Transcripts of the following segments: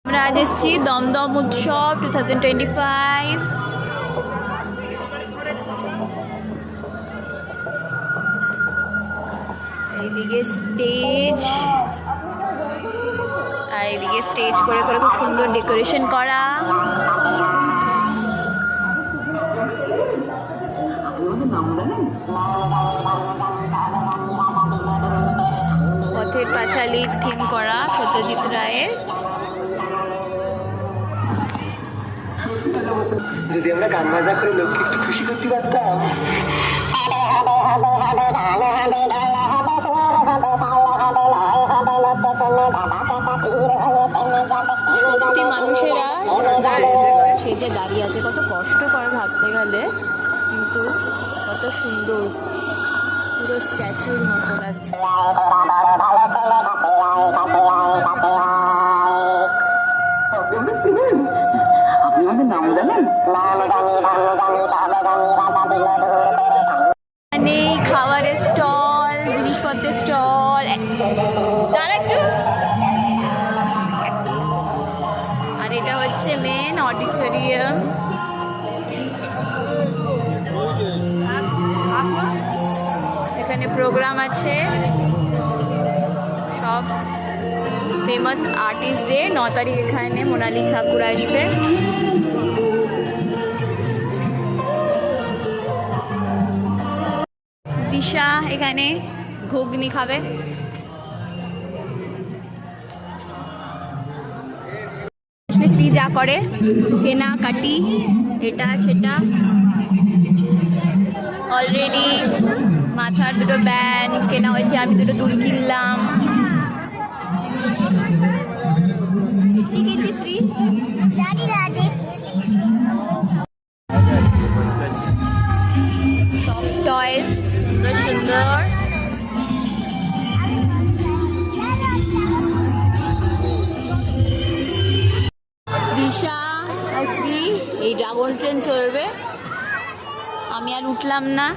আমরা আজ এসেছি দমদম উৎসব 2025। এইদিকে স্টেজ, আর এইদিকে স্টেজ করে করে খুব সুন্দর ডেকোরেশন করা। পথের পাঁচালী থিম করা সত্যজিৎ রায়ের। যদি আমরা গান বাজনা করে লোককে একটু খুশি করতে পারতাম। সত্যি মানুষেরা সে যে দাঁড়িয়ে আছে কত কষ্টকর ভাবতে গেলে, কিন্তু কত সুন্দর, পুরো স্ট্যাচুর মতো লাগছে। আপনি আমাদের নাম জানেন? মানে খাবারের স্টল, জিনিসপত্রের স্টল, তার একটু। আর এটা হচ্ছে মেন অডিটোরিয়াম। এখানে প্রোগ্রাম আছে সব ফেমাস আর্টিস্টদের। 9 তারিখ এখানে মোনালি ঠাকুর আসবে। দিশা এখানে ঘুগনি খাবে। শ্রী যা করে কেনাকাটি এটা সেটা, অলরেডি মাথার দুটো ব্যান্ড কেনা হয়েছে, আমি দুটো দুল কিনলাম। কি কিনছিস শ্রী? সফট টয়েস সুন্দর সুন্দর। দিশা আর শ্রী এই ড্রাগন ট্রেন চলবে। আমি আর উঠলাম না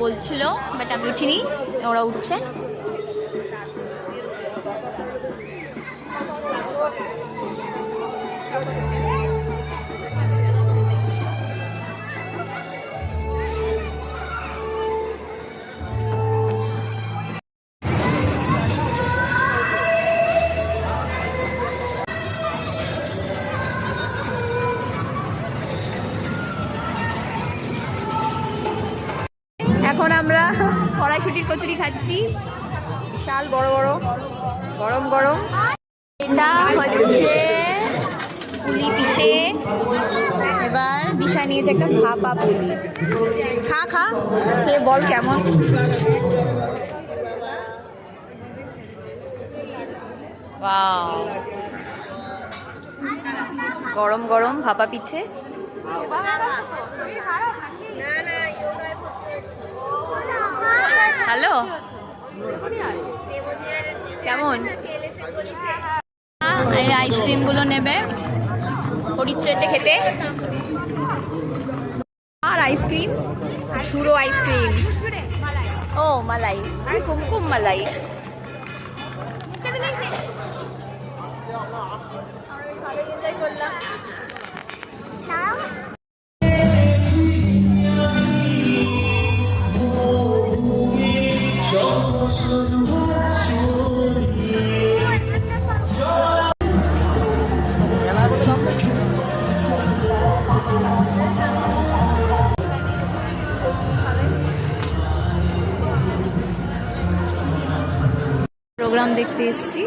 বলছিল, বাট আমি উঠিনি, ওরা উঠছে। এখন আমরা কড়াইশুটির কচুরি খাচ্ছি, বিশাল বড় বড়, গরম গরম। এটা হচ্ছে পুলি পিঠে। এবার দিশা নিয়েছে একটা ভাপা পুলি। খা খা, খেয়ে বল কেমন। ওয়াও, গরম গরম ভাপা পিঠে। হ্যালো, কেমন? এই আইসক্রিমগুলো নেবে, ওর ইচ্ছে হচ্ছে খেতে। আর আইসক্রিম, সুরো আইসক্রিম। ও মালাই, কুমকুম মালাই। প্রোগ্রাম দেখতে এসেছি।